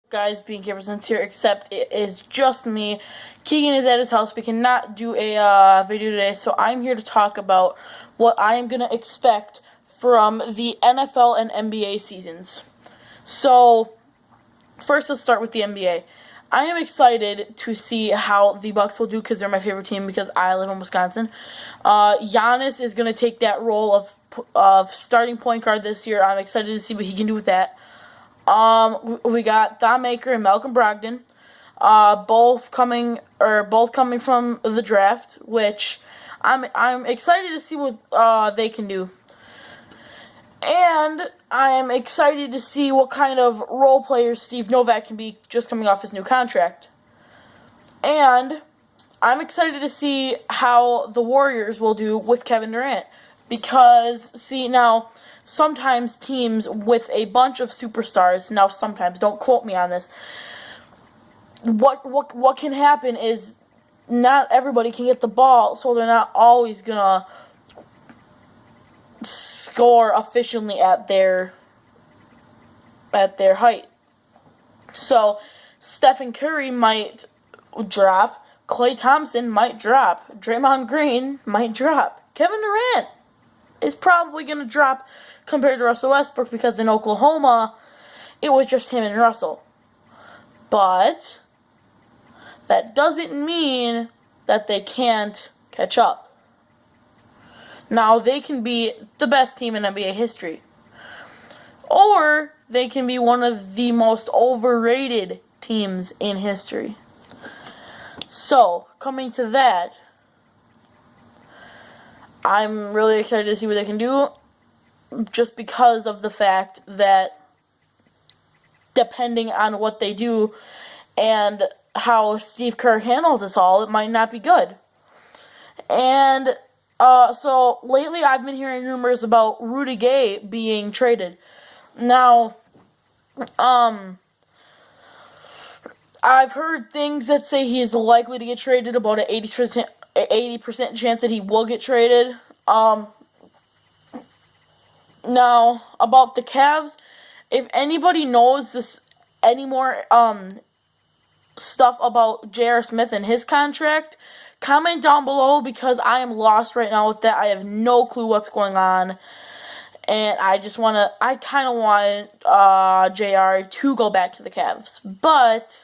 Guys, being presents here, except it is just me. Keegan is at his house. We cannot do a video today, so I'm here to talk about what I am going to expect from the NFL and NBA seasons. So, first let's start with the NBA. I am excited to see how the Bucks will do because they're my favorite team because I live in Wisconsin. Giannis is going to take that role of starting point guard this year. I'm excited to see what he can do with that. We got Thon Maker and Malcolm Brogdon, both coming from the draft, which I'm excited to see what they can do, and I'm excited to see what kind of role player Steve Novak can be just coming off his new contract, and I'm excited to see how the Warriors will do with Kevin Durant, because now. Sometimes teams with a bunch of superstars, now sometimes, don't quote me on this, what can happen is not everybody can get the ball, so they're not always going to score efficiently at their height. So, Stephen Curry might drop, Klay Thompson might drop, Draymond Green might drop, Kevin Durant is probably going to drop compared to Russell Westbrook because in Oklahoma, it was just him and Russell. But that doesn't mean that they can't catch up. Now, they can be the best team in NBA history. Or they can be one of the most overrated teams in history. So, coming to that, I'm really excited to see what they can do, just because of the fact that depending on what they do and how Steve Kerr handles this all, it might not be good. And so lately I've been hearing rumors about Rudy Gay being traded. Now, I've heard things that say he is likely to get traded, about an 80% chance that he will get traded. Now, about the Cavs, if anybody knows any more stuff about J.R. Smith and his contract, comment down below, because I am lost right now with that. I have no clue what's going on, and I kind of want J.R. to go back to the Cavs. But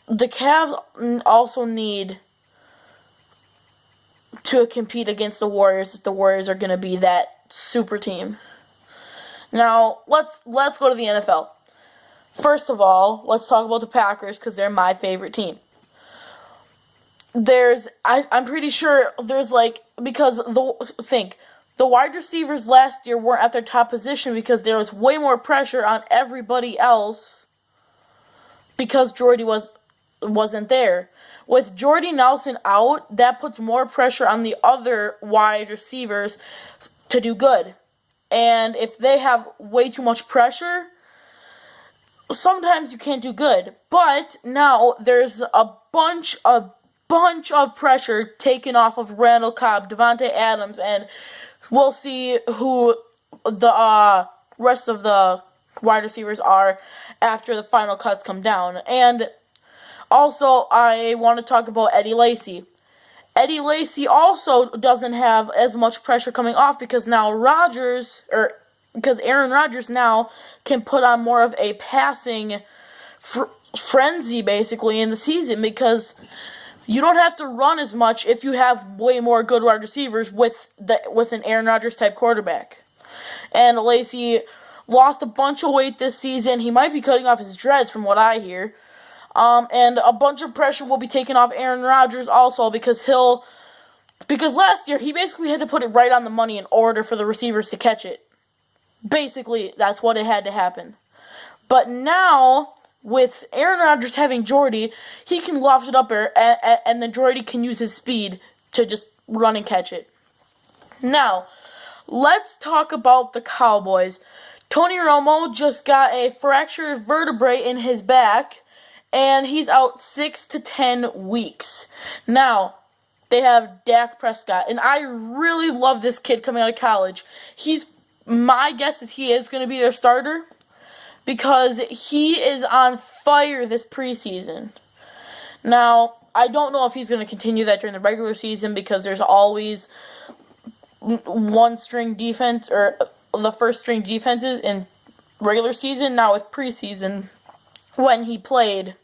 the Cavs also need to compete against the Warriors if the Warriors are going to be that super team. Now, let's go to the NFL. First of all, let's talk about the Packers because they're my favorite team. I'm pretty sure there's because the wide receivers last year weren't at their top position because there was way more pressure on everybody else because Jordy wasn't there. With Jordy Nelson out, that puts more pressure on the other wide receivers to do good. And if they have way too much pressure, sometimes you can't do good. But now there's a bunch of pressure taken off of Randall Cobb, Devontae Adams, and we'll see who the rest of the wide receivers are after the final cuts come down. And also, I want to talk about Eddie Lacy. Eddie Lacy also doesn't have as much pressure coming off because now because Aaron Rodgers now can put on more of a passing frenzy basically in the season, because you don't have to run as much if you have way more good wide receivers with an Aaron Rodgers type quarterback. And Lacy lost a bunch of weight this season. He might be cutting off his dreads from what I hear. And a bunch of pressure will be taken off Aaron Rodgers also because last year he basically had to put it right on the money in order for the receivers to catch it. Basically, that's what it had to happen. But now, with Aaron Rodgers having Jordy, he can loft it up there, and then Jordy can use his speed to just run and catch it. Now, let's talk about the Cowboys. Tony Romo just got a fractured vertebrae in his back, and he's out 6 to 10 weeks. Now, they have Dak Prescott, and I really love this kid coming out of college. My guess is he is going to be their starter, because he is on fire this preseason. Now, I don't know if he's going to continue that during the regular season because there's always one string defense or the first string defenses in regular season. Now with preseason, when he played,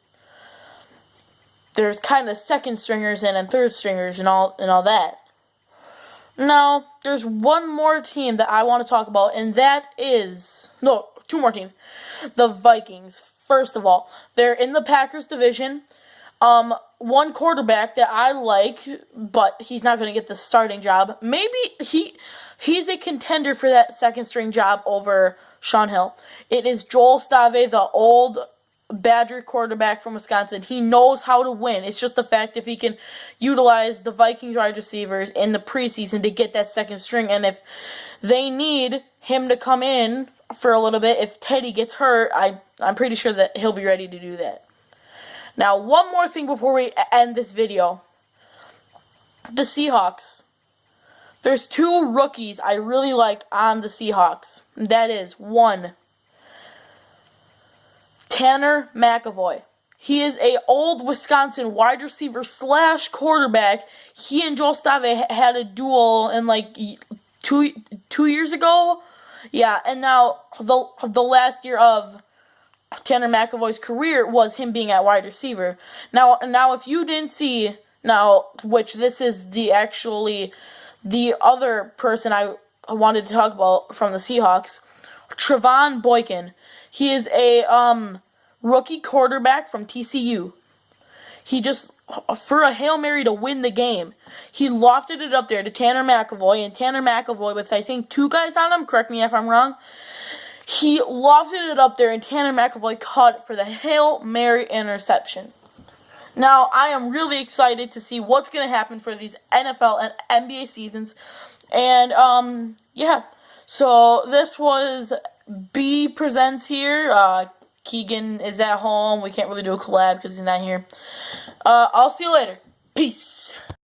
there's kind of second stringers and third stringers and all that. Now, there's one more team that I want to talk about, and that is two more teams. The Vikings. First of all, they're in the Packers division. One quarterback that I like, but he's not going to get the starting job. Maybe he's a contender for that second string job over Sean Hill. It is Joel Stave, the old Badger quarterback from Wisconsin. He knows how to win. It's just the fact if he can utilize the Vikings wide receivers in the preseason to get that second string, and if they need him to come in for a little bit, if Teddy gets hurt, I'm pretty sure that he'll be ready to do that. Now, one more thing before we end this video. The Seahawks. There's two rookies I really like on the Seahawks. That is, one, Tanner McAvoy. He is a old Wisconsin wide receiver / quarterback. He and Joel Stave had a duel in like two years ago. Yeah, and now the last year of Tanner McAvoy's career was him being at wide receiver. Now if you didn't see, which this is the other person I wanted to talk about from the Seahawks, Trevon Boykin. He is a rookie quarterback from TCU. He just, for a Hail Mary to win the game, he lofted it up there to Tanner McAvoy, and Tanner McAvoy with, I think, two guys on him, correct me if I'm wrong, he lofted it up there, and Tanner McAvoy caught it for the Hail Mary interception. Now, I am really excited to see what's going to happen for these NFL and NBA seasons. And, yeah. So, this was B Presents here. Keegan is at home. We can't really do a collab because he's not here. I'll see you later. Peace.